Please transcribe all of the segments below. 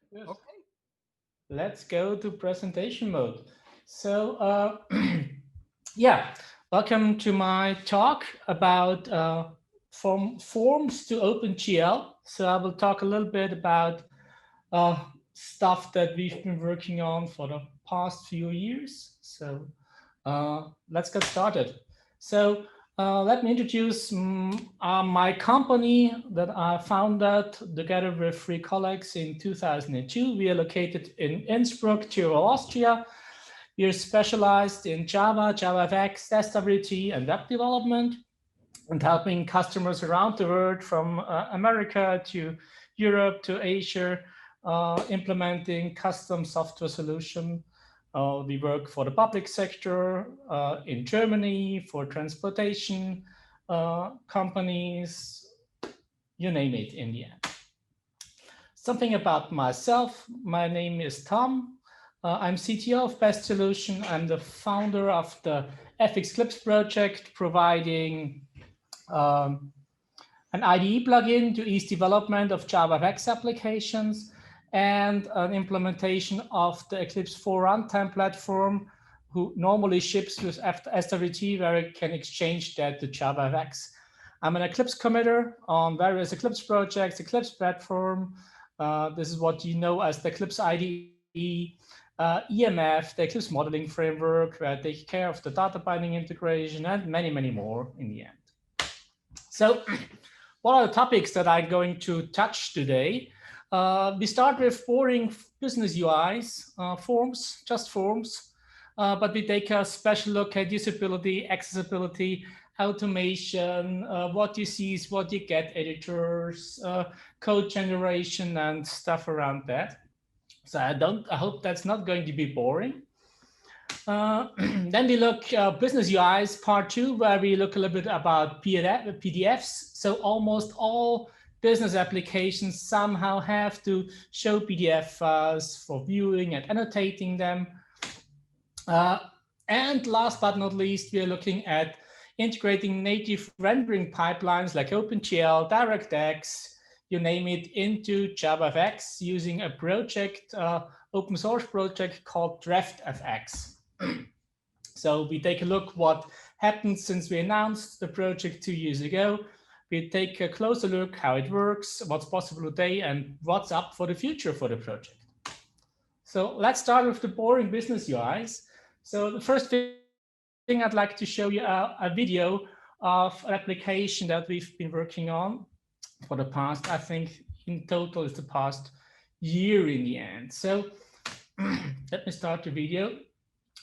Yes. Okay, let's go to presentation mode. So, yeah, welcome to my talk about from forms to OpenGL. So I will talk a little bit about stuff that we've been working on for the past few years. So let's get started. So let me introduce my company that I founded together with three colleagues in 2002. We are located in Innsbruck, Tyrol, Austria. We are specialized in Java, JavaFX, SWT, and web development, and helping customers around the world from America to Europe to Asia, implementing custom software solution. We work for the public sector in Germany, for transportation companies, you name it in the end. Something about myself. My name is Tom. I'm CTO of Best Solution. I'm the founder of the FX Clips project, providing um, an IDE plugin to ease development of JavaFX applications, and an implementation of the Eclipse 4 runtime platform, who normally ships with SWT, where it can exchange that to JavaFX. I'm an Eclipse committer on various Eclipse projects, Eclipse platform. This is what you know as the Eclipse IDE, EMF, the Eclipse modeling framework, where I take care of the data binding integration, and many, many more in the end. So what are the topics that I'm going to touch today? We start with boring business UIs, forms, just forms, but we take a special look at usability, accessibility, automation, what you see is what you get, editors, code generation, and stuff around that. So I hope that's not going to be boring. Then we look business UIs part two, where we look a little bit about PDFs. So almost all business applications somehow have to show PDF files for viewing and annotating them. And last but not least, we are looking at integrating native rendering pipelines like OpenGL, DirectX, you name it, into JavaFX using a project, open source project called DriftFX. So we take a look what happened since we announced the project 2 years ago. We take a closer look how it works, what's possible today, and what's up for the future for the project. So let's start with the boring business UIs. So the first thing I'd like to show you a video of an application that we've been working on for the past, I think in total is the past year in the end. So let me start the video.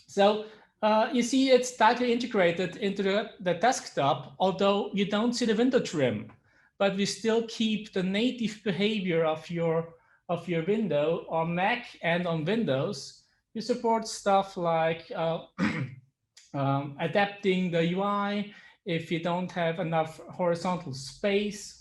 So you see it's tightly integrated into the desktop, although you don't see the window trim, but we still keep the native behavior of your window on Mac and on Windows. We support stuff like adapting the UI if you don't have enough horizontal space.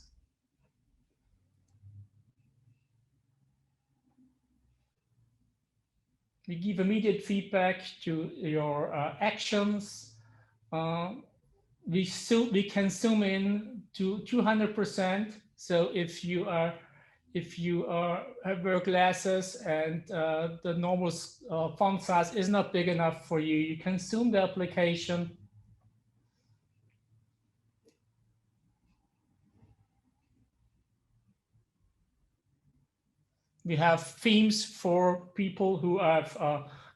We give immediate feedback to your actions. Uh, we can zoom in to 200%. So if you wear glasses and the normal font size is not big enough for you, you can zoom the application. We have themes for people who have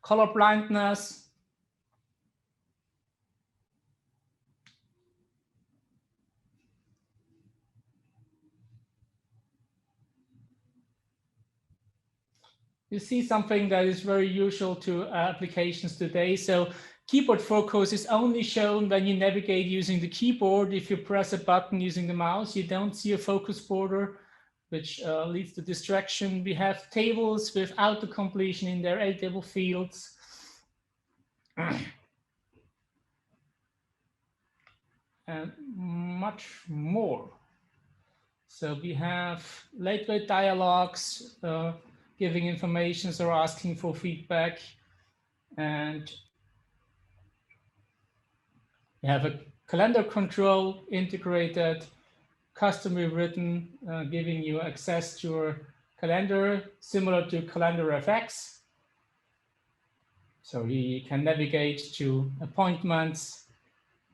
color blindness. You see something that is very usual to applications today. So keyboard focus is only shown when you navigate using the keyboard. If you press a button using the mouse, you don't see a focus border, which leads to distraction. We have tables with auto-completion in their editable fields. And much more. So we have lightweight dialogues, giving information or asking for feedback. And we have a calendar control integrated, customly written, giving you access to your calendar, similar to calendar FX. So we can navigate to appointments,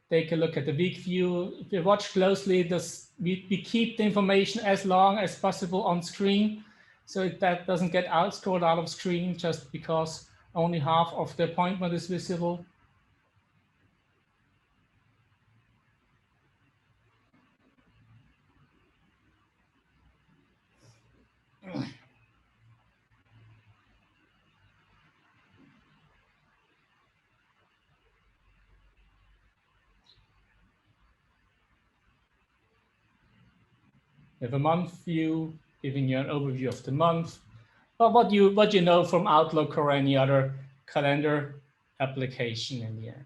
take a look at the week view. If you watch closely, we keep the information as long as possible on screen, so that doesn't get scrolled out of screen just because only half of the appointment is visible. We have a month view, giving you an overview of the month, but what you know from Outlook or any other calendar application in the end.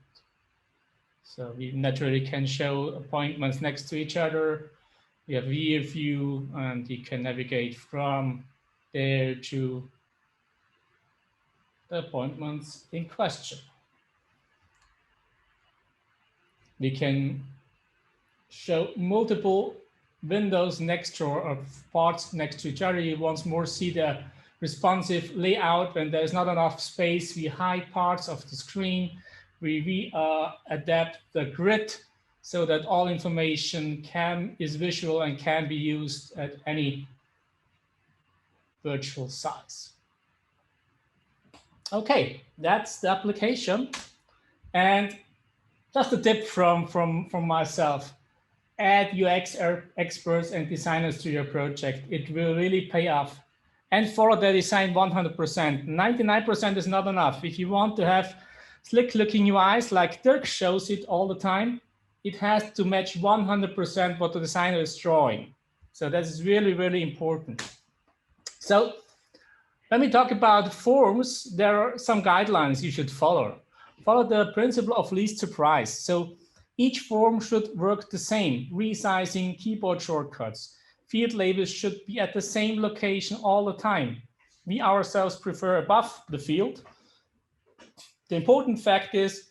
So we naturally can show appointments next to each other. We have year view, and you can navigate from there to the appointments in question. We can show multiple windows next to or parts next to each other. You once more see the responsive layout. When there's not enough space, we hide parts of the screen. We adapt the grid so that all information is visual and can be used at any virtual size. Okay, that's the application. And just a tip from myself: add UX experts and designers to your project. It will really pay off. And follow the design 100%. 99% is not enough. If you want to have slick looking UIs like Dirk shows it all the time, it has to match 100% what the designer is drawing. So that's really, really important. So when we talk about forms, there are some guidelines you should follow. Follow the principle of least surprise. So each form should work the same. Resizing, keyboard shortcuts, field labels should be at the same location all the time. We ourselves prefer above the field. The important fact is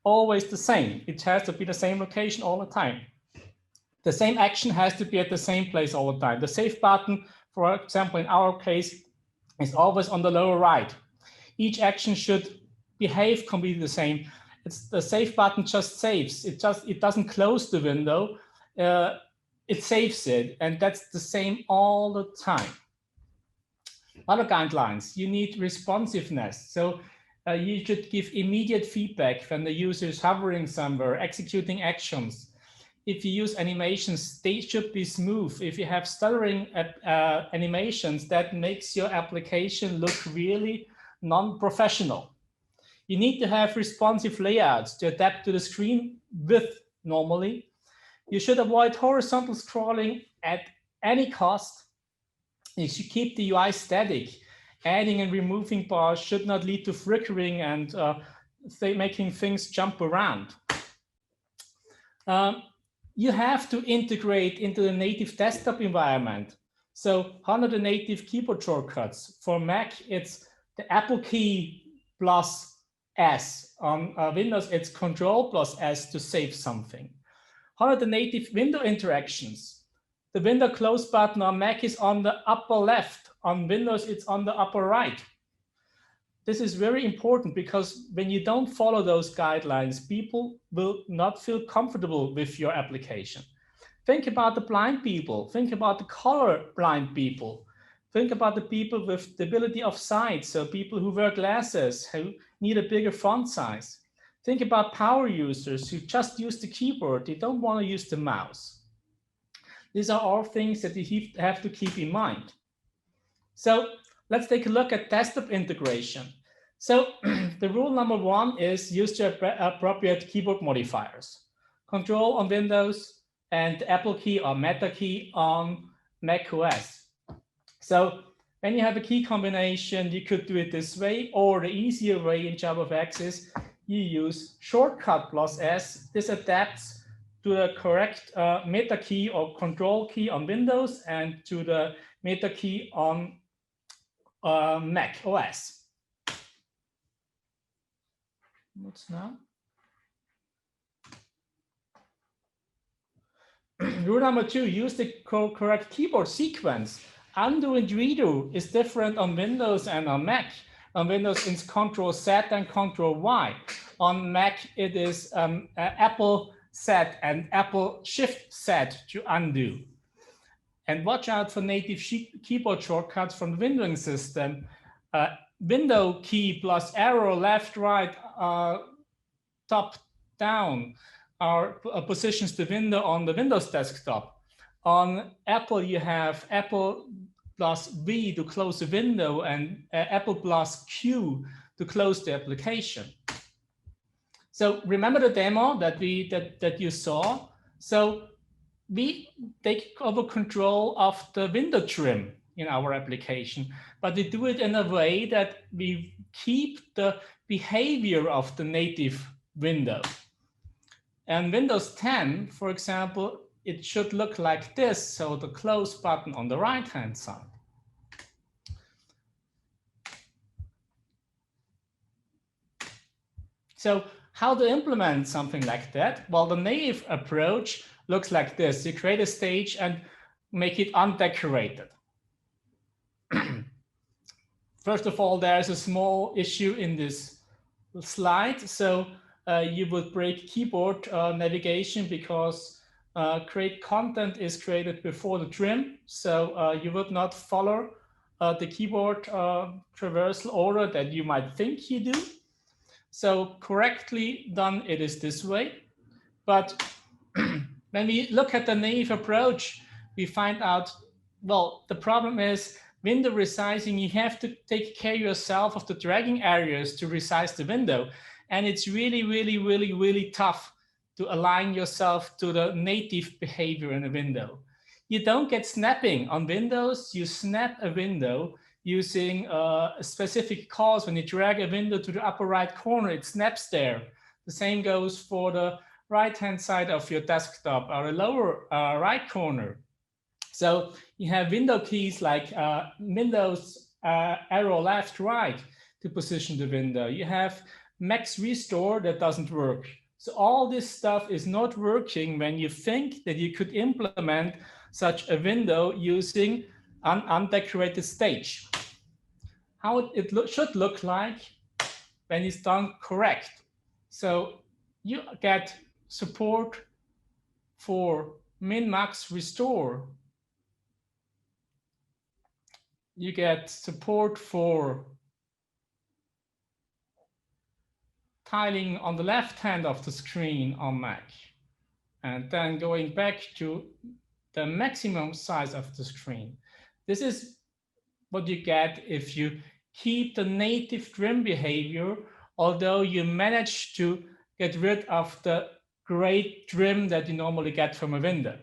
always the same. It has to be the same location all the time. The same action has to be at the same place all the time. The save button, for example, in our case, is always on the lower right. Each action should behave completely the same. The save button just saves. It doesn't close the window. It saves it, and that's the same all the time. Other guidelines: you need responsiveness. So you should give immediate feedback when the user is hovering somewhere, executing actions. If you use animations, they should be smooth. If you have stuttering animations, that makes your application look really non-professional. You need to have responsive layouts to adapt to the screen width normally. You should avoid horizontal scrolling at any cost. You should keep the UI static. Adding and removing bars should not lead to flickering and making things jump around. You have to integrate into the native desktop environment. So under the native keyboard shortcuts, for Mac, it's the Apple key plus S. On Windows, it's Control plus S to save something. Under the native window interactions, the window close button on Mac is on the upper left. On Windows, it's on the upper right. This is very important because when you don't follow those guidelines, people will not feel comfortable with your application. Think about the blind people. Think about the color blind people. Think about the people with debility of sight, so people who wear glasses, who need a bigger font size. Think about power users who just use the keyboard. They don't want to use the mouse. These are all things that you have to keep in mind. So let's take a look at desktop integration. So the rule number 1 is use the appropriate keyboard modifiers. Control on Windows and the Apple key or Meta key on Mac OS. So when you have a key combination, you could do it this way, or the easier way in JavaFX is you use shortcut plus S. This adapts to the correct Meta key or Control key on Windows and to the Meta key on Mac OS. What's now? Rule number 2, use the correct keyboard sequence. undo and redo is different on Windows and on Mac. On Windows, it's Control Z and Control Y. On Mac, it is Apple Z and Apple Shift Z to undo. And watch out for native keyboard shortcuts from the windowing system. Window key plus arrow left, right, top, down are positions the window on the Windows desktop. On Apple, you have Apple plus V to close the window and Apple plus Q to close the application. So remember the demo that you saw. So we take over control of the window trim in our application, but we do it in a way that we keep the behavior of the native window. And Windows 10, for example, it should look like this. So the close button on the right-hand side. So how to implement something like that? Well, the native approach looks like this. You create a stage and make it undecorated. First of all, there's a small issue in this slide. So you would break keyboard navigation because create content is created before the trim. So you would not follow the keyboard traversal order that you might think you do. So correctly done, it is this way. But when we look at the naive approach, we find out, well, the problem is window resizing. You have to take care yourself of the dragging areas to resize the window. And it's really, really, really, really tough to align yourself to the native behavior in a window. You don't get snapping on Windows. You snap a window using a specific cause. When you drag a window to the upper right corner, it snaps there. The same goes for the right-hand side of your desktop or the lower right corner. So you have window keys like Windows arrow left, right to position the window. You have max restore that doesn't work. So all this stuff is not working when you think that you could implement such a window using an undecorated stage. How it should look like when it's done correct. So you get support for min-max restore. You get support for tiling on the left hand of the screen on Mac, and then going back to the maximum size of the screen. This is what you get if you keep the native trim behavior, although you manage to get rid of the gray trim that you normally get from a window.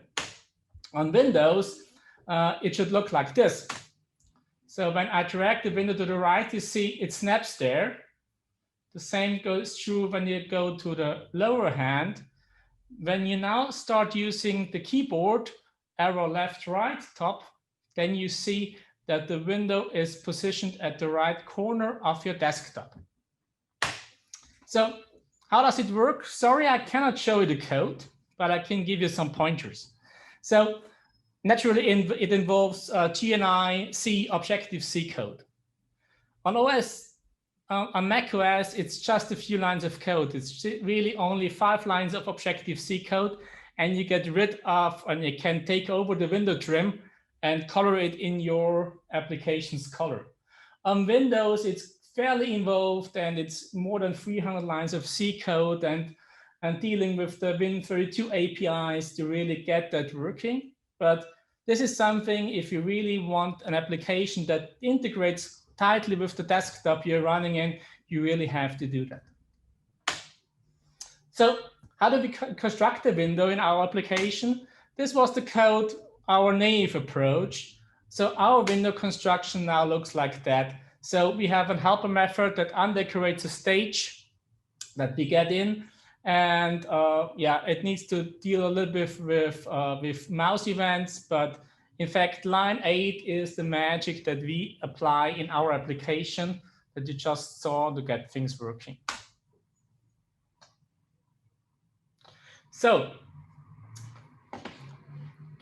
On Windows, it should look like this. So when I drag the window to the right, you see it snaps there. The same goes true when you go to the lower hand. When you now start using the keyboard, arrow left, right, top, then you see that the window is positioned at the right corner of your desktop. So how does it work? Sorry, I cannot show you the code, but I can give you some pointers. So naturally, it involves GNI C, Objective-C code. On Mac OS, it's just a few lines of code. It's really only 5 lines of Objective-C code, and you get rid of, and you can take over the window trim and color it in your application's color. On Windows, it's fairly involved, and it's more than 300 lines of C code and dealing with the Win32 APIs to really get that working. But this is something, if you really want an application that integrates tightly with the desktop you're running in, you really have to do that. So how do we construct the window in our application? This was the code, our naive approach. So our window construction now looks like that. So we have a helper method that undecorates a stage that we get in. And yeah, it needs to deal a little bit with mouse events, but in fact, line 8 is the magic that we apply in our application that you just saw to get things working. So,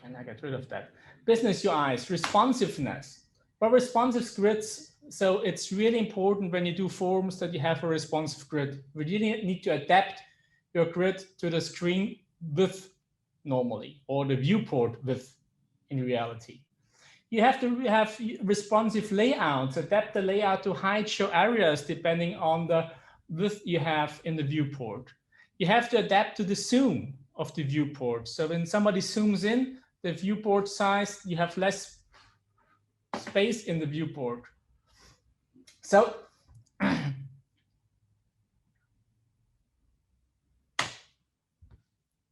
can I get rid of that. Business UIs, responsiveness. For responsive grids, so it's really important when you do forms that you have a responsive grid. We really need to adapt your grid to the screen width normally, or the viewport width in reality. You have to have responsive layouts, adapt the layout to hide show areas depending on the width you have in the viewport. You have to adapt to the zoom of the viewport. So when somebody zooms in, the viewport size, you have less space in the viewport. So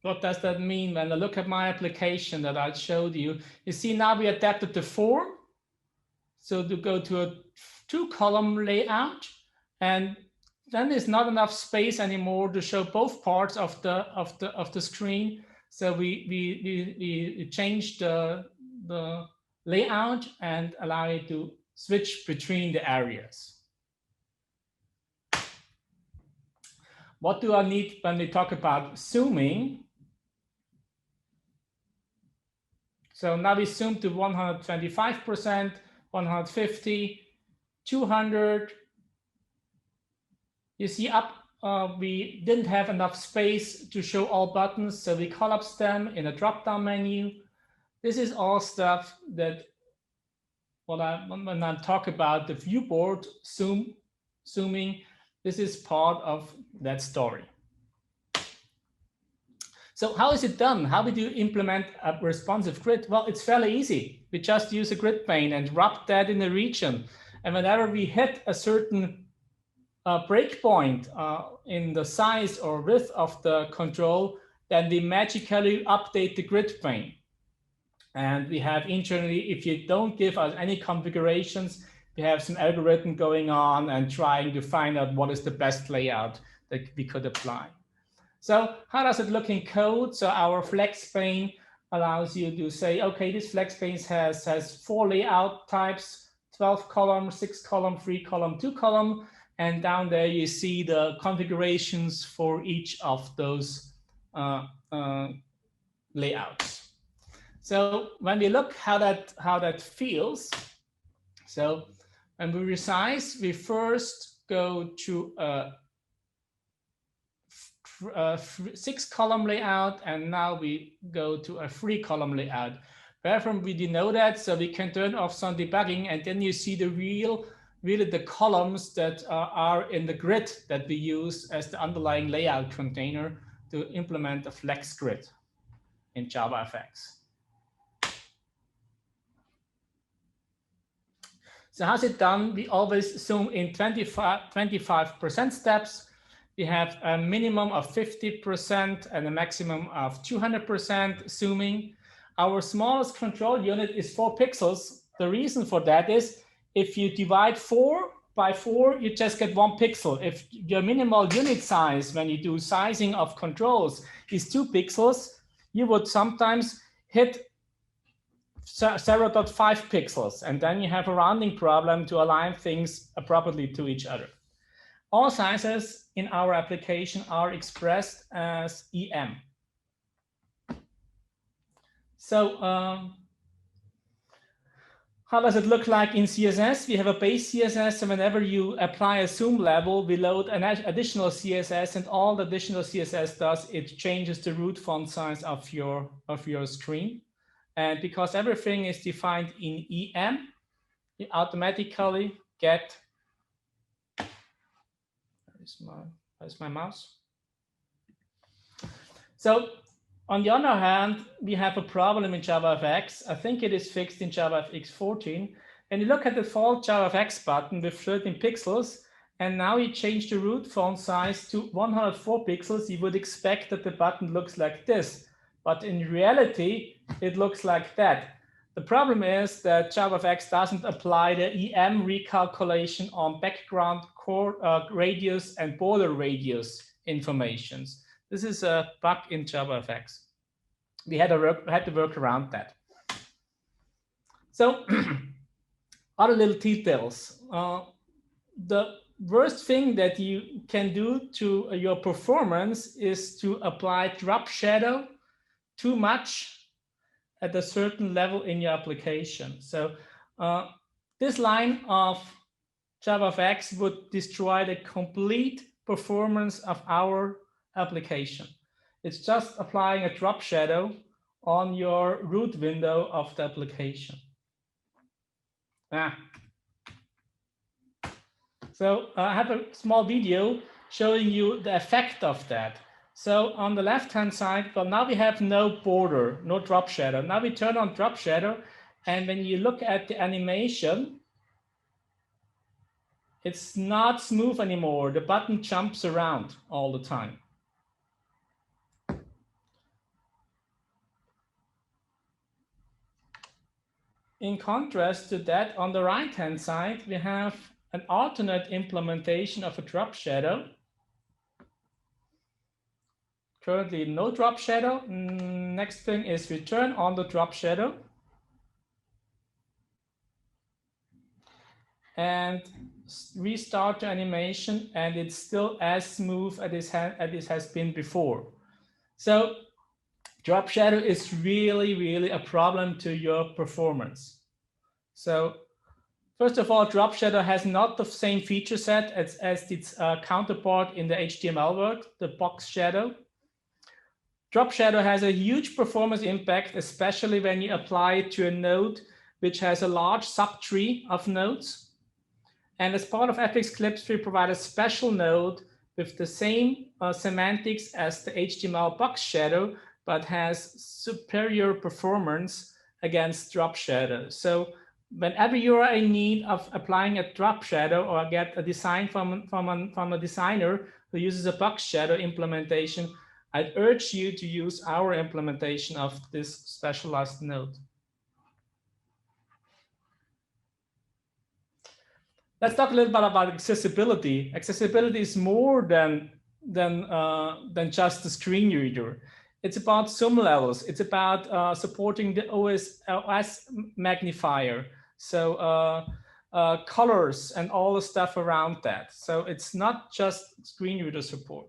what does that mean? When I look at my application that I showed you, you see now we adapted the form. So to go to a 2-column layout, and then there's not enough space anymore to show both parts of the screen. So we changed the layout and allow it to switch between the areas. What do I need when we talk about zooming? So now we zoom to 125%, 150, 200. You see we didn't have enough space to show all buttons, so we collapsed them in a drop-down menu. This is all stuff that when I talk about the viewport zooming, this is part of that story. So how is it done? How would you implement a responsive grid? Well, it's fairly easy. We just use a grid pane and wrap that in a region. And whenever we hit a certain breakpoint in the size or width of the control, then we magically update the grid pane. And we have internally, if you don't give us any configurations, we have some algorithm going on and trying to find out what is the best layout that we could apply. So how does it look in code? So our flex pane allows you to say, okay, this flex pane has 4 layout types, 12 column, 6 column, 3 column, 2 column. And down there you see the configurations for each of those layouts. So when we look how that feels, so when we resize, we first go to a 6-column layout, and now we go to a 3-column layout. Wherefrom we denote that, so we can turn off some debugging, and then you see the really the columns that are in the grid that we use as the underlying layout container to implement a flex grid in JavaFX. So how's it done? We always zoom in 25% steps. We have a minimum of 50% and a maximum of 200% zooming. Our smallest control unit is 4 pixels. The reason for that is if you divide 4 by 4, you just get 1 pixel. If your minimal unit size when you do sizing of controls is 2 pixels, you would sometimes hit 0.5 pixels, and then you have a rounding problem to align things appropriately to each other. All sizes in our application are expressed as EM. So how does it look like in CSS? We have a base CSS, and whenever you apply a zoom level, we load an additional CSS, and all the additional CSS does, it changes the root font size of your screen. And because everything is defined in EM, you automatically get, where's my mouse? So on the other hand, we have a problem in JavaFX. I think it is fixed in JavaFX 14. And you look at the default JavaFX button with 13 pixels, and now you change the root font size to 104 pixels, you would expect that the button looks like this. But in reality, it looks like that. The problem is that JavaFX doesn't apply the EM recalculation on background core radius and border radius informations. This is a bug in JavaFX. We had to work around that. So other little details. The worst thing that you can do to your performance is to apply drop shadow too much at a certain level in your application. So this line of JavaFX would destroy the complete performance of our application. It's just applying a drop shadow on your root window of the application. So I have a small video showing you the effect of that. So on the left-hand side, well, now we have no border, no drop shadow. Now we turn on drop shadow, and when you look at the animation, it's not smooth anymore. The button jumps around all the time. In contrast to that, on the right-hand side, we have an alternate implementation of a drop shadow. Currently, no drop shadow. Next thing is we turn on the drop shadow. And restart the animation, and it's still as smooth as it has been before. So drop shadow is really a problem to your performance. So first of all, drop shadow has not the same feature set as its counterpart in the HTML world, the box shadow. Drop shadow has a huge performance impact, especially when you apply it to a node which has a large subtree of nodes. And as part of FX Clips, we provide a special node with the same semantics as the HTML box shadow, but has superior performance against drop shadow. So whenever you are in need of applying a drop shadow or get a design from a designer who uses a box shadow implementation, I'd urge you to use our implementation of this specialized node. Let's talk a little bit about accessibility. Accessibility is more than just the screen reader. It's about zoom levels. It's about supporting the OS magnifier. So colors and all the stuff around that. So it's not just screen reader support.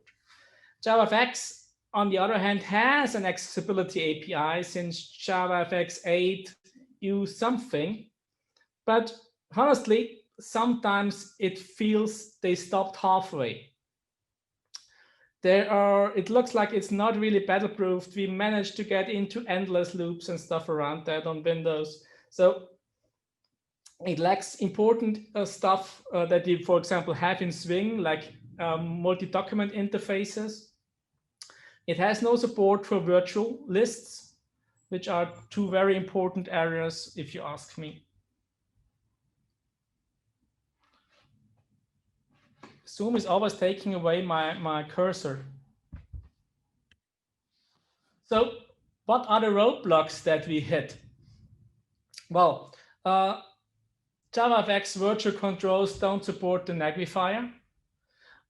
JavaFX, on the other hand, has an accessibility API since JavaFX 8 used something. But honestly, sometimes it feels they stopped halfway. It looks like it's not really battle-proofed. We managed to get into endless loops and stuff around that on Windows. So it lacks important stuff that you, for example, have in Swing, like multi-document interfaces. It has no support for virtual lists, which are two very important areas, if you ask me. Zoom is always taking away my cursor. So what are the roadblocks that we hit? Well, JavaFX virtual controls don't support the magnifier.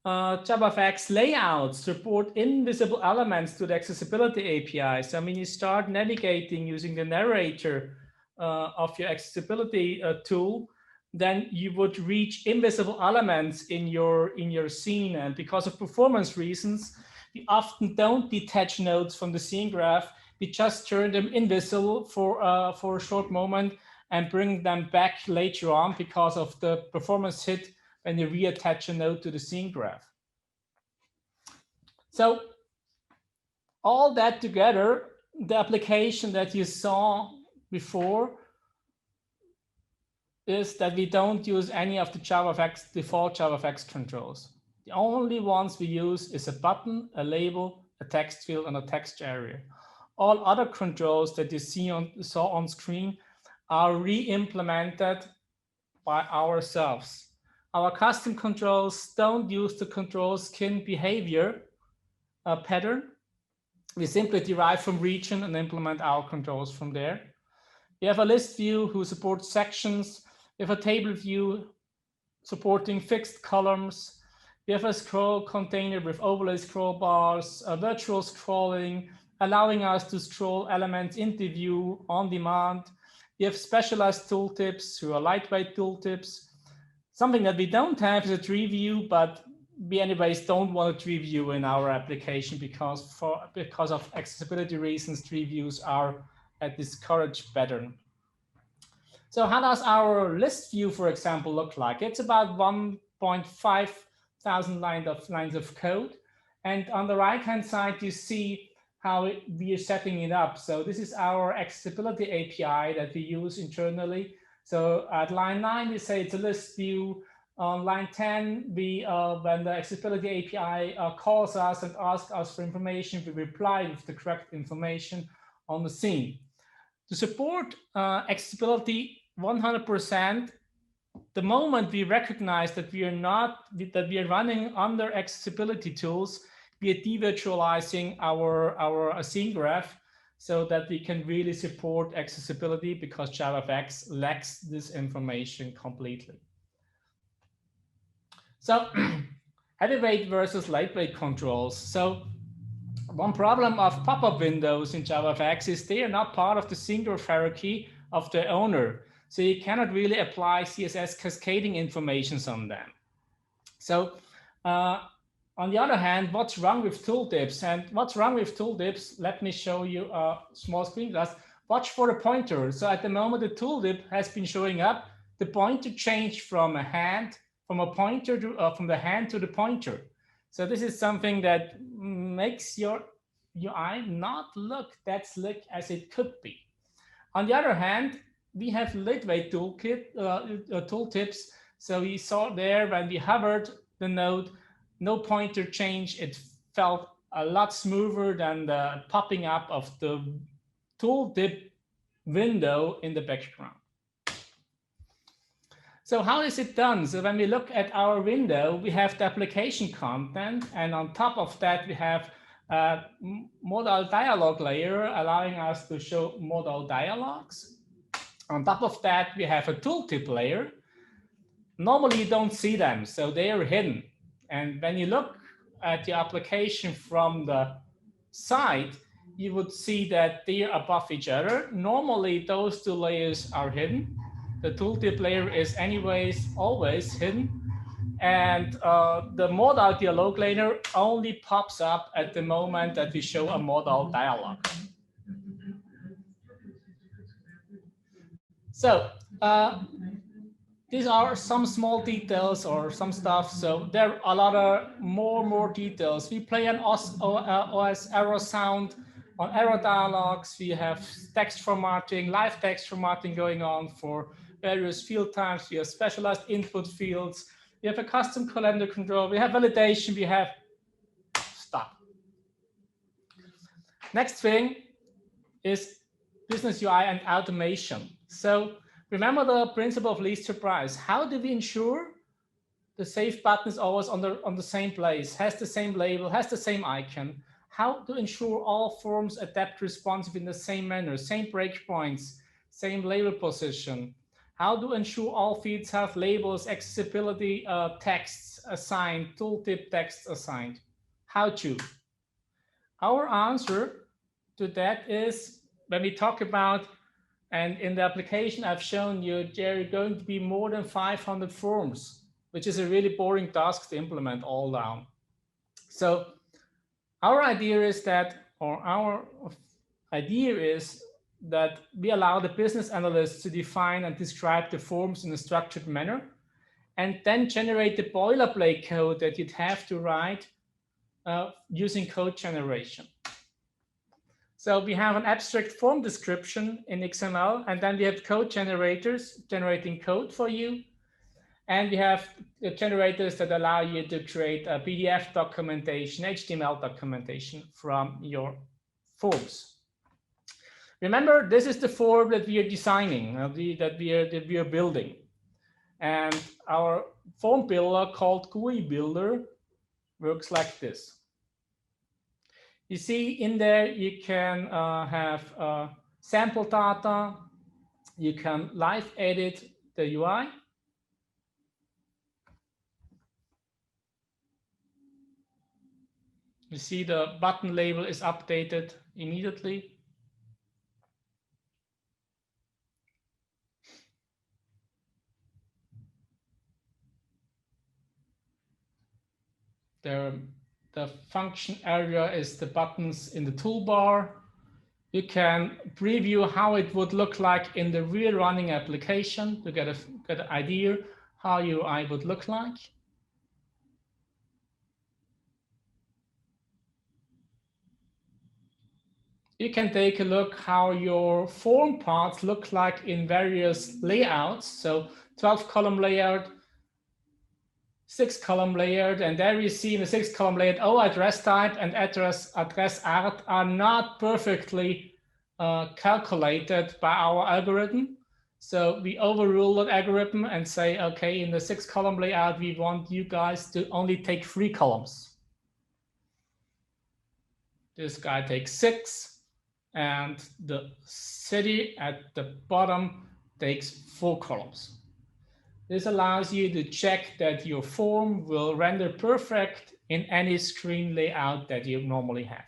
JavaFX layouts support invisible elements to the accessibility API. So when you start navigating using the narrator of your accessibility tool, then you would reach invisible elements in your scene. And because of performance reasons, we often don't detach nodes from the scene graph. We just turn them invisible for a short moment and bring them back later on because of the performance hit when you reattach a node to the scene graph. So all that together, the application that you saw before is that we don't use any of the JavaFX default JavaFX controls. The only ones we use is a button, a label, a text field, and a text area. All other controls that you saw on screen are re-implemented by ourselves. Our custom controls don't use the control skin behavior pattern. We simply derive from region and implement our controls from there. We have a list view who supports sections. We have a table view supporting fixed columns. We have a scroll container with overlay scroll bars, virtual scrolling, allowing us to scroll elements into view on demand. We have specialized tooltips who are lightweight tooltips. Something that we don't have is a tree view, but we anyways don't want a tree view in our application because of accessibility reasons, tree views are a discouraged pattern. So how does our list view, for example, look like? It's about 1.5 thousand lines of code. And on the right-hand side, you see how we are setting it up. So this is our accessibility API that we use internally. So at line 9, we say it's a list view. On line 10, when the accessibility API calls us and asks us for information, we reply with the correct information on the scene. To support accessibility 100%, the moment we recognize that we are running under accessibility tools, we are devirtualizing our scene graph so that we can really support accessibility, because JavaFX lacks this information completely. So heavyweight versus lightweight controls. So one problem of pop-up windows in JavaFX is they are not part of the scene graph hierarchy of the owner. So you cannot really apply CSS cascading informations on them. So on the other hand, what's wrong with tooltips? And what's wrong with tooltips? Let me show you a small screen glass. Watch for the pointer. So at the moment the tooltip has been showing up, the pointer changed from a hand, from a pointer to, from the hand to the pointer. So this is something that makes your UI not look that slick as it could be. On the other hand, we have lightweight tooltips. So we saw there when we hovered the node, no pointer change. It felt a lot smoother than the popping up of the tooltip window in the background. So how is it done? So when we look at our window, we have the application content, and on top of that, we have a modal dialog layer allowing us to show modal dialogues. On top of that, we have a tooltip layer. Normally, you don't see them, so they are hidden. And when you look at the application from the side, you would see that they are above each other. Normally, those two layers are hidden. The tooltip layer is anyways always hidden. And the modal dialog layer only pops up at the moment that we show a modal dialog. So these are some small details or some stuff. So there are a lot of more details. We play an OS error sound on error dialogs. We have text formatting, live text formatting going on for various field types. We have specialized input fields. We have a custom calendar control. We have validation. We have stuff. Next thing is business UI and automation. So remember the principle of least surprise. How do we ensure the save button is always on the same place, has the same label, has the same icon? How to ensure all forms adapt responsive in the same manner, same breakpoints, same label position? How to ensure all fields have labels, accessibility texts assigned, tooltip texts assigned? How to? Our answer to that is when we talk about, and in the application I've shown you, there are going to be more than 500 forms, which is a really boring task to implement all down. So our idea is that we allow the business analysts to define and describe the forms in a structured manner, and then generate the boilerplate code that you'd have to write using code generation. So we have an abstract form description in XML, and then we have code generators generating code for you. And we have the generators that allow you to create a PDF documentation, HTML documentation from your forms. Remember, this is the form that we are designing, that we are building. And our form builder called GUI Builder works like this. You see in there, you can have sample data. You can live edit the UI. You see the button label is updated immediately. The function area is the buttons in the toolbar. You can preview how it would look like in the real running application to get an idea how your UI would look like. You can take a look how your form parts look like in various layouts. So 12-column layout, 6-column layout, and there you see in the 6-column layout, address type and address art are not perfectly calculated by our algorithm. So we overrule that algorithm and say, okay, in the 6-column layout, we want you guys to only take 3 columns. This guy takes 6. And the city at the bottom takes 4 columns. This allows you to check that your form will render perfect in any screen layout that you normally have.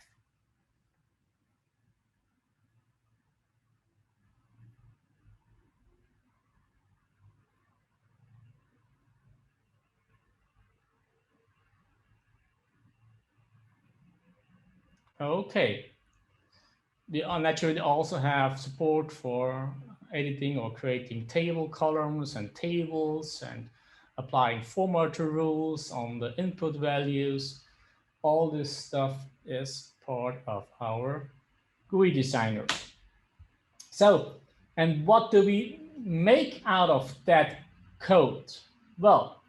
Okay. We naturally also have support for editing or creating table columns and tables and applying formatter rules on the input values. All this stuff is part of our GUI designer. So, and what do we make out of that code? Well,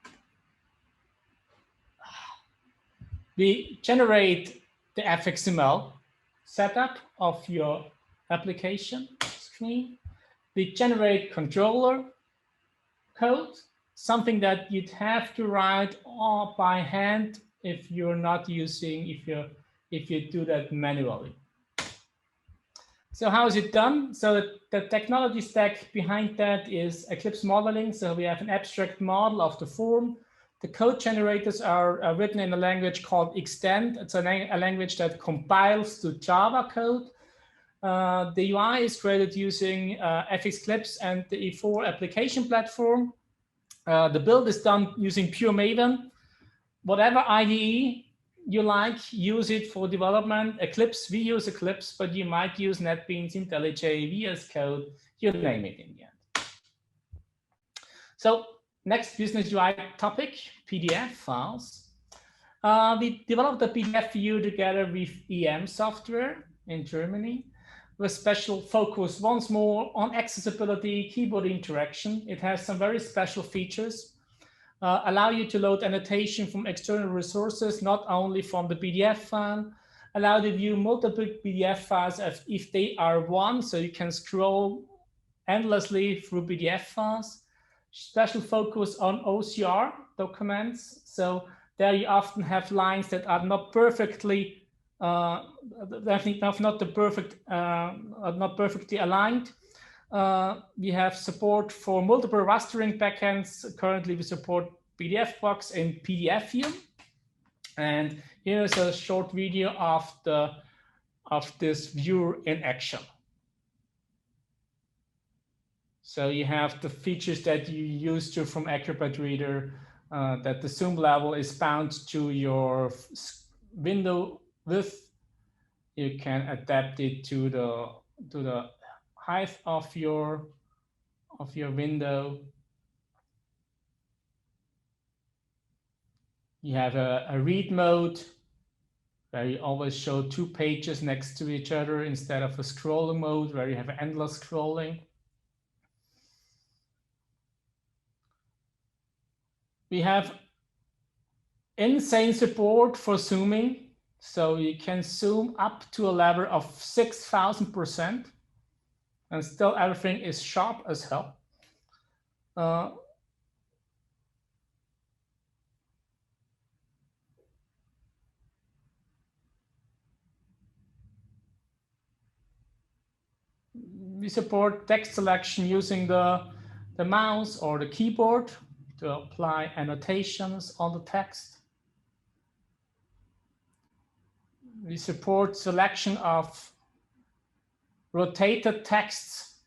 we generate the fxml setup of your application screen. We generate controller code, something that you'd have to write by hand if you're not using, if you do that manually. So how is it done? So the technology stack behind that is Eclipse modeling. So we have an abstract model of the form. The code generators are written in a language called Extend. It's a language that compiles to Java code. The UI is created using FX Clips and the E4 application platform. The build is done using pure Maven. Whatever IDE you like, use it for development. Eclipse, we use Eclipse, but you might use NetBeans, IntelliJ, VS Code, you name it in the end. So next business UI topic, PDF files. We developed a PDF view together with EM software in Germany with special focus once more on accessibility, keyboard interaction. It has some very special features. Allow you to load annotation from external resources, not only from the PDF file. Allow to view multiple PDF files if they are one, so you can scroll endlessly through PDF files. Special focus on OCR documents. So there you often have lines that are not perfectly, not perfectly aligned. We have support for multiple rastering backends. Currently, we support PDFbox and PDF view. And here's a short video of this viewer in action. So you have the features that you used to from Acrobat Reader, that the zoom level is bound to your window width. You can adapt it to the height of your window. You have a read mode where you always show 2 pages next to each other instead of a scrolling mode where you have endless scrolling. We have insane support for zooming. So you can zoom up to a level of 6,000%. And still everything is sharp as hell. We support text selection using the mouse or the keyboard to apply annotations on the text. We support selection of rotated texts,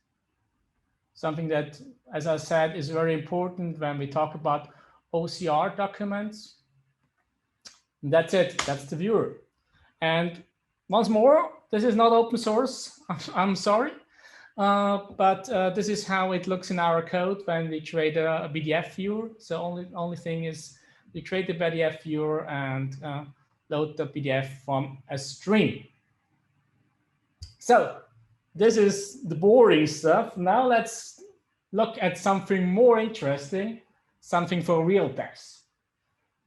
something that, as I said, is very important when we talk about OCR documents. And that's it, that's the viewer. And once more, This is not open source, I'm sorry. But this is how it looks in our code when we create a PDF viewer. So only thing is we create the PDF viewer and load the PDF from a stream. So this is the boring stuff. Now let's look at something more interesting, something for real devs.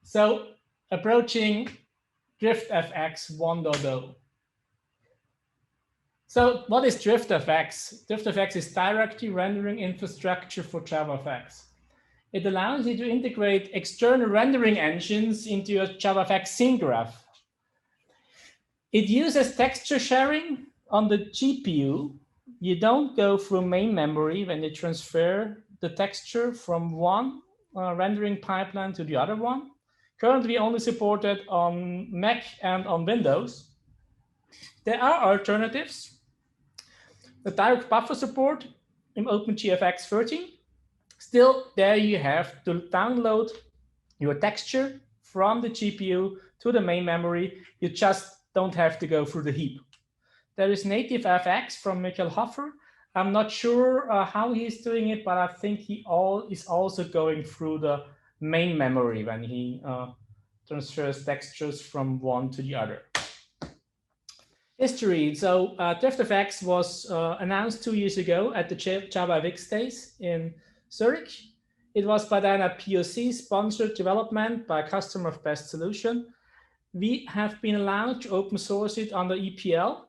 So approaching DriftFX 1.0. So what is DriftFX? DriftFX is directory rendering infrastructure for JavaFX. It allows you to integrate external rendering engines into your JavaFX scene graph. It uses texture sharing on the GPU. You don't go through main memory when you transfer the texture from one rendering pipeline to the other one. Currently only supported on Mac and on Windows. There are alternatives. The direct buffer support in OpenGL 13. Still, there you have to download your texture from the GPU to the main memory. You just don't have to go through the heap. There is native FX from Michael Hoffer. I'm not sure how he's doing it, but I think he is also going through the main memory when he transfers textures from one to the other. History. So DriftFX was announced 2 years ago at the JavaFX Days in Zurich. It was by then a POC sponsored development by a customer of Best Solution. We have been allowed to open source it under EPL.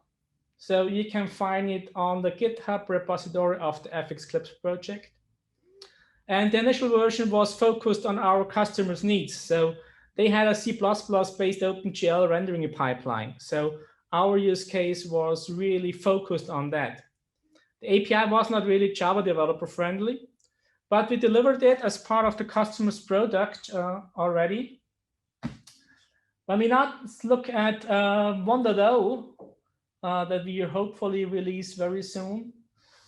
So you can find it on the GitHub repository of the FX Clips project. And the initial version was focused on our customers' needs. So they had a C++ based OpenGL rendering pipeline. So our use case was really focused on that. The API was not really Java developer friendly, but we delivered it as part of the customer's product already. When we now look at 1.0 that we hopefully release very soon,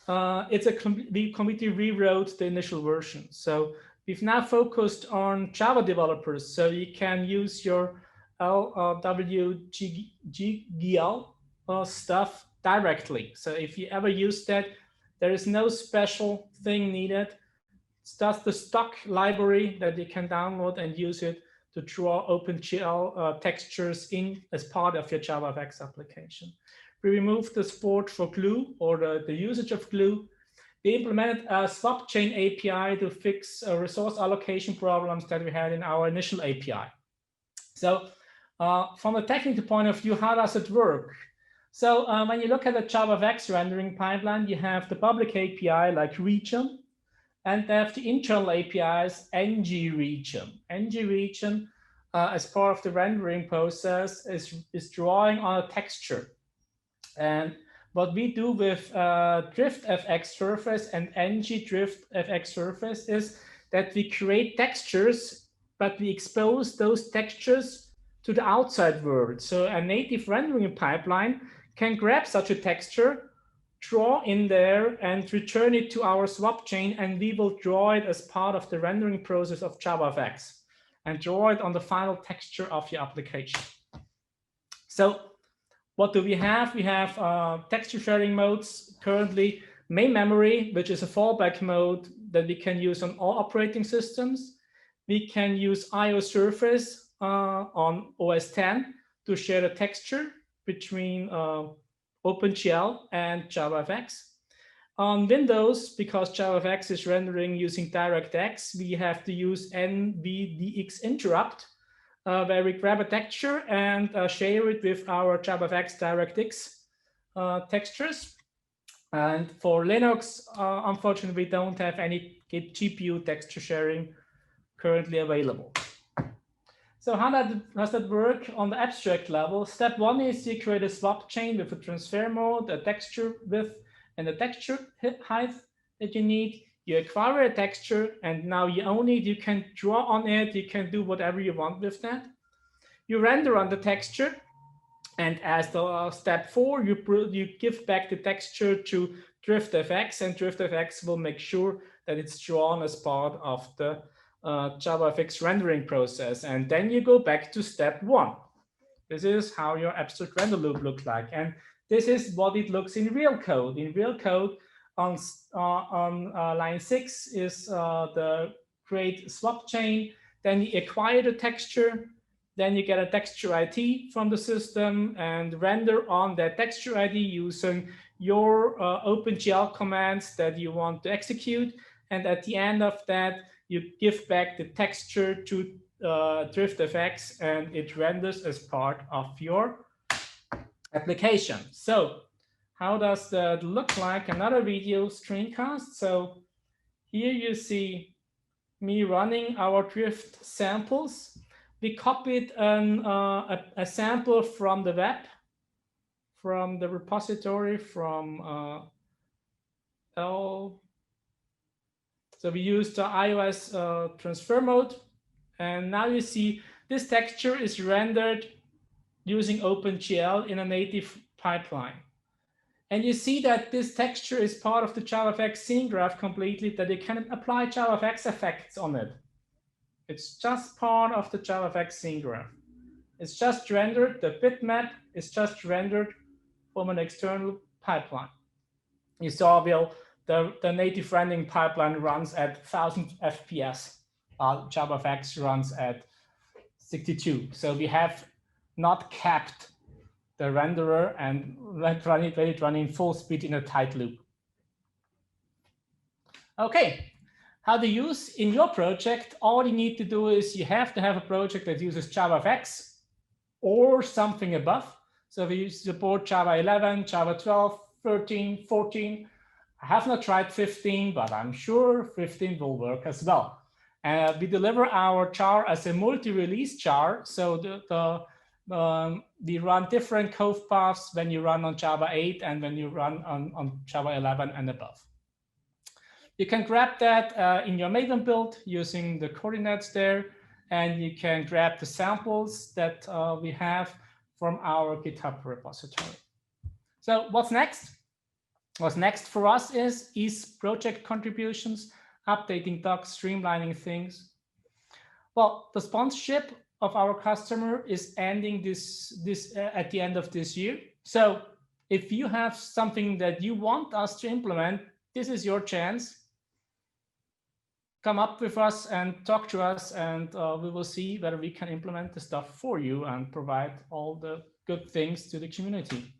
we completely rewrote the initial version. So we've now focused on Java developers, so you can use your WGL stuff directly. So if you ever use that, there is no special thing needed. It's just the stock library that you can download and use it to draw OpenGL textures in as part of your JavaFX application. We removed the support for glue or the usage of glue. We implemented a swap chain API to fix resource allocation problems that we had in our initial API. So from a technical point of view, how does it work? So when you look at the JavaFX rendering pipeline, you have the public API like region, and they have the internal APIs ngRegion. ngRegion, as part of the rendering process, is drawing on a texture. And what we do with DriftFX surface and ngDriftFX surface is that we create textures, but we expose those textures to the outside world. So a native rendering pipeline can grab such a texture, draw in there, and return it to our swap chain, and we will draw it as part of the rendering process of JavaFX and draw it on the final texture of your application. So what do we have? We have texture sharing modes currently, main memory, which is a fallback mode that we can use on all operating systems. We can use IO surface on OS X to share the texture between OpenGL and JavaFX. On Windows, because JavaFX is rendering using DirectX, we have to use NVDX interrupt, where we grab a texture and share it with our JavaFX DirectX textures. And for Linux, unfortunately, we don't have any GPU texture sharing currently available. So how does that work on the abstract level? Step one is you create a swap chain with a transfer mode, a texture width, and a texture height that you need. You acquire a texture, and now you own it. You can draw on it. You can do whatever you want with that. You render on the texture, and as the step 4, you give back the texture to DriftFX, and DriftFX will make sure that it's drawn as part of the JavaFX rendering process. And then you go back to step 1. This is how your abstract render loop looks like. And this is what it looks in real code. In real code, on line 6 is the create swap chain. Then you acquire the texture. Then you get a texture ID from the system and render on that texture ID using your OpenGL commands that you want to execute. And at the end of that, you give back the texture to DriftFX, and it renders as part of your application. So how does that look like? Another video screencast. So here you see me running our drift samples. We copied a sample from the web, from the repository, from L. So we used the iOS transfer mode. And now you see this texture is rendered using OpenGL in a native pipeline. And you see that this texture is part of the JavaFX scene graph completely, that you can apply JavaFX effects on it. It's just part of the JavaFX scene graph. It's just rendered, the bitmap is just rendered from an external pipeline. You saw, Will, the native rendering pipeline runs at 1000 FPS. JavaFX runs at 62. So we have not capped the renderer and let it running full speed in a tight loop. Okay, how to use in your project? All you need to do is you have to have a project that uses JavaFX or something above. So we support Java 11, Java 12, 13, 14. I have not tried 15, but I'm sure 15 will work as well. We deliver our jar as a multi-release jar. So we run different code paths when you run on Java 8 and when you run on Java 11 and above. You can grab that in your Maven build using the coordinates there, and you can grab the samples that we have from our GitHub repository. So what's next? What's next for us is project contributions, updating docs, streamlining things. Well, the sponsorship of our customer is ending at the end of this year. So if you have something that you want us to implement, this is your chance. Come up with us and talk to us, and we will see whether we can implement the stuff for you and provide all the good things to the community.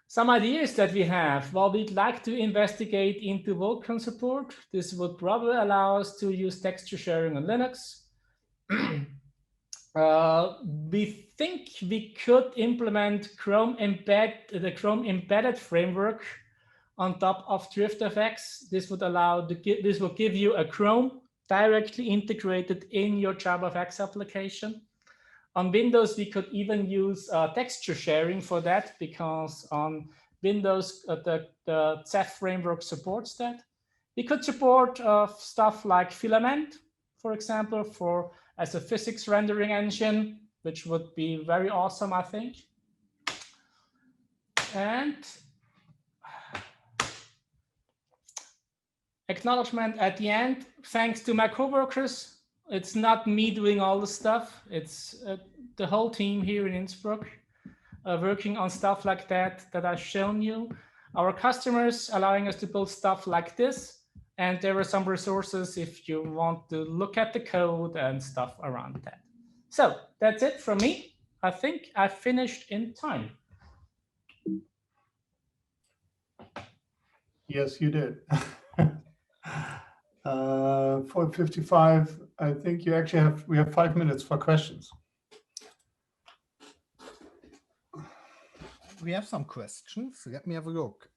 Some ideas that we have. Well, we'd like to investigate into Vulkan support. This would probably allow us to use texture sharing on Linux. We think we could implement the Chrome embedded framework on top of DriftFX. This will give you a Chrome directly integrated in your JavaFX application. On Windows, we could even use texture sharing for that, because on Windows, the Ceph framework supports that. We could support stuff like Filament, for example, as a physics rendering engine, which would be very awesome, I think. And acknowledgement at the end. Thanks to my coworkers. It's not me doing all the stuff. It's the whole team here in Innsbruck working on stuff like that I've shown you. Our customers allowing us to build stuff like this. And there are some resources if you want to look at the code and stuff around that. So that's it from me. I think I finished in time. Yes, you did. 4:55. I think you actually we have 5 minutes for questions. We have some questions. Let me have a look.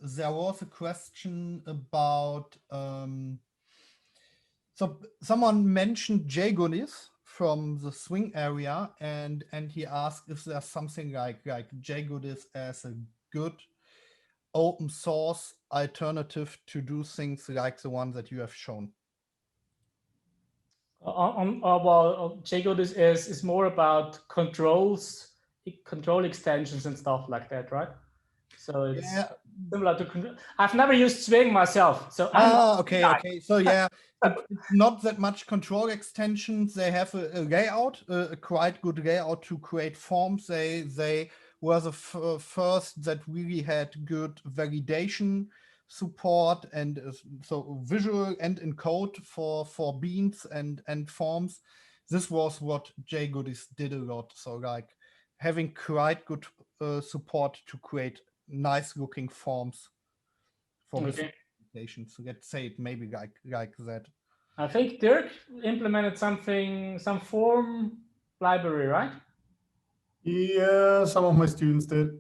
There was a question about so someone mentioned JGoodies from the Swing area, and he asked if there's something like JGoodies as a good open source alternative to do things like the one that you have shown. Well, JGoodies is more about control extensions and stuff like that, right? So it's Yeah. similar to. I've never used Swing myself, so Okay, okay. So yeah, it's not that much control extensions. They have a layout, a quite good layout to create forms. They were the first that really had good validation support and so visual and encode for beans and forms. This was what JGoodies did a lot. So like having quite good support to create nice looking forms for okay. so let's say it maybe like that. I think Dirk implemented some form library, right? Yeah, some of my students did.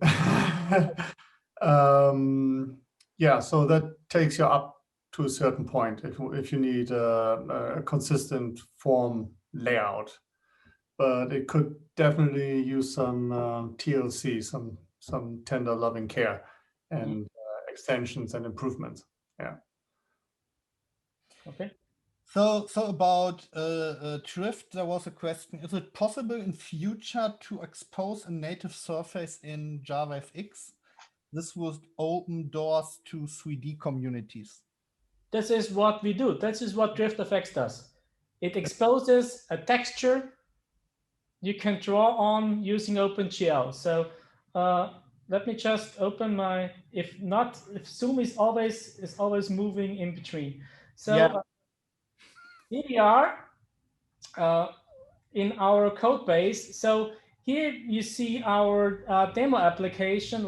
Yeah, so that takes you up to a certain point if you need a consistent form layout. But it could definitely use some TLC, some tender loving care and extensions and improvements. Yeah. Okay. So about drift, there was a question: is it possible in future to expose a native surface in JavaFX? This would open doors to 3D communities. This is what we do. This is what DriftFX does. It exposes a texture you can draw on using OpenGL. So let me just open my. If Zoom is always moving in between. So Yeah. Here we are in our code base. So here you see our demo application.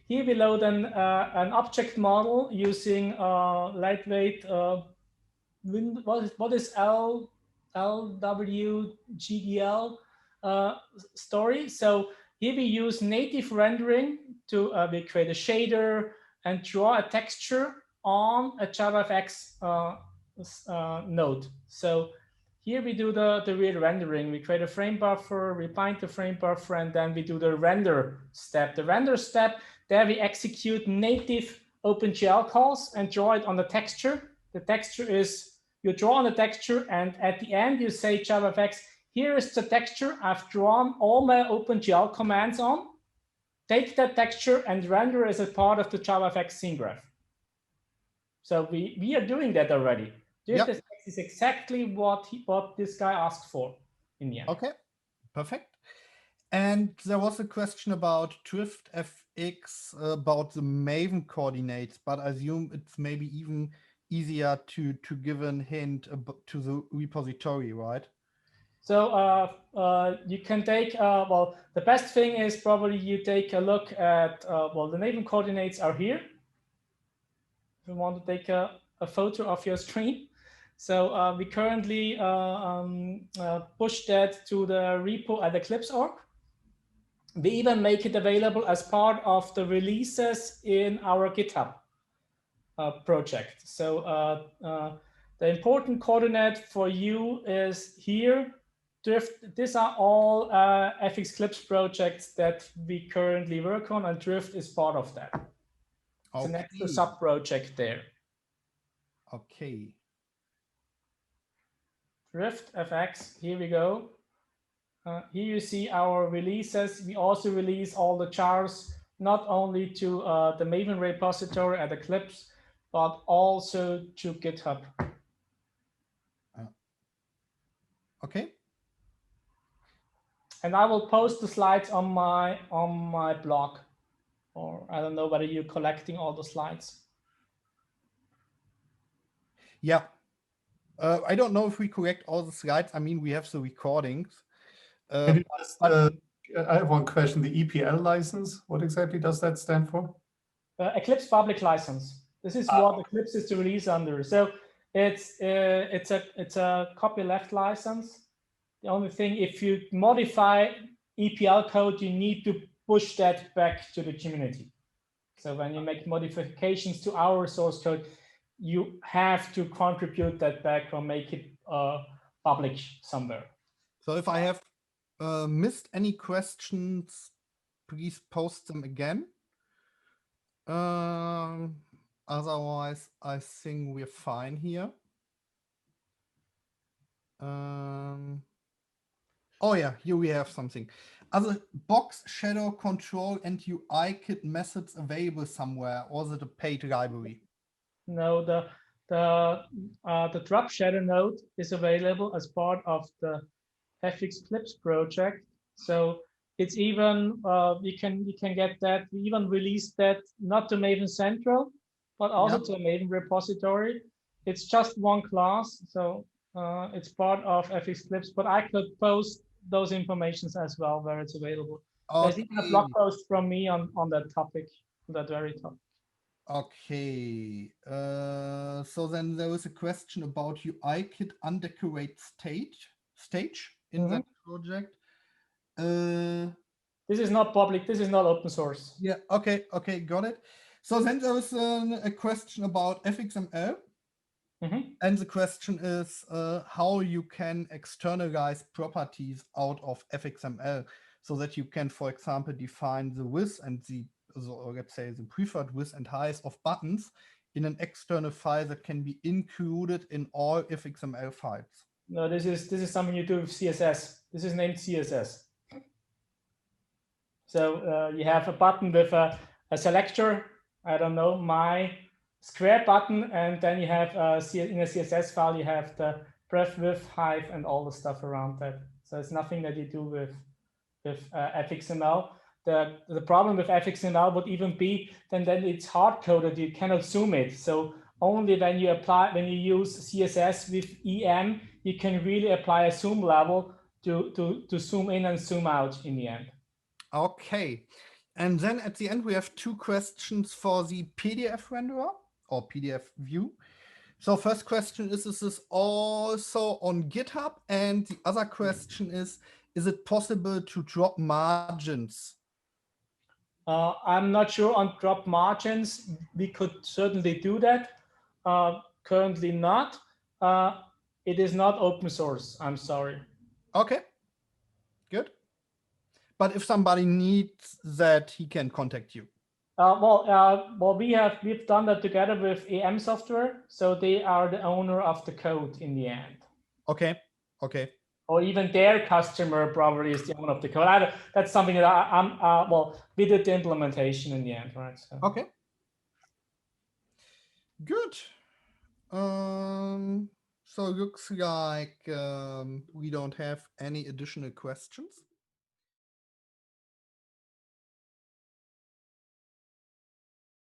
Here we load an object model using lightweight. What is LWGDL story? So here we use native rendering to we create a shader and draw a texture on a JavaFX node. So here we do the real rendering. We create a frame buffer, we bind the frame buffer, and then we do the render step. The render step, there we execute native OpenGL calls and draw it on the texture. The texture is, you draw on the texture, and at the end you say JavaFX, here is the texture I've drawn all my OpenGL commands on. Take that texture and render as a part of the JavaFX scene graph. So we are doing that already. JavaFX is exactly what this guy asked for in the end. Okay, perfect. And there was a question about DriftFX about the Maven coordinates, but I assume it's maybe even easier to give a hint to the repository, right? So you can take, well, the best thing is probably you take a look at, well, the Maven coordinates are here. If you want to take a photo of your screen. So we currently push that to the repo at Eclipse.org. We even make it available as part of the releases in our GitHub project. So the important coordinate for you is here. Drift, these are all FX Clips projects that we currently work on, and Drift is part of that. It's an extra sub-project there. Okay. DriftFX, here we go. Here you see our releases. We also release all the jars, not only to the Maven repository at Eclipse, but also to GitHub. Okay. And I will post the slides on my blog, or I don't know whether you're collecting all the slides. Yeah. I don't know if we collect all the slides. I mean, we have the recordings. I have one question. The EPL license, what exactly does that stand for? Eclipse public license. This is what Eclipse is to release under. So it's a copyleft license. The only thing, if you modify EPL code, you need to push that back to the community. So when you make modifications to our source code, you have to contribute that back or make it public somewhere. So if I have missed any questions, please post them again. Otherwise, I think we're fine here. Oh yeah, here we have something. Are the box, shadow, control, and UI kit methods available somewhere, or is it a paid library? No, the drop shadow node is available as part of the FX Clips project. So it's even you can get that. We even released that not to Maven Central, but also to a Maven repository. It's just one class, so it's part of FX Clips. But I could post those informations as well where it's available. There's even a blog post from me on that topic, that very topic. Okay. So then there is a question about UI kit undecorated stage in that project. This is not public. This is not open source. Yeah. Okay. Okay. Got it. So then there is a question about FXML. And the question is how you can externalize properties out of FXML so that you can, for example, define the width and or let's say the preferred width and height of buttons in an external file that can be included in all FXML files. No, this is something you do with CSS. This is named CSS. So you have a button with a selector. I don't know, my square button, and then you have in a CSS file you have the breadth, width, height, and all the stuff around that. So it's nothing that you do with FXML. The problem with FXML would even be then it's hard coded. You cannot zoom it. So only when you use CSS with EM, you can really apply a zoom level to zoom in and zoom out in the end. Okay. And then at the end, we have two questions for the PDF renderer or PDF view. So first question is this also on GitHub? And the other question is it possible to drop margins? I'm not sure on drop margins. We could certainly do that. Currently not. It is not open source. I'm sorry. Okay, good. But if somebody needs that, he can contact you. Well, we've done that together with EM Software, so they are the owner of the code in the end. Okay. Okay. Or even their customer probably is the owner of the code. That's something that we did the implementation in the end, right? So. Okay. Good. So it looks like we don't have any additional questions.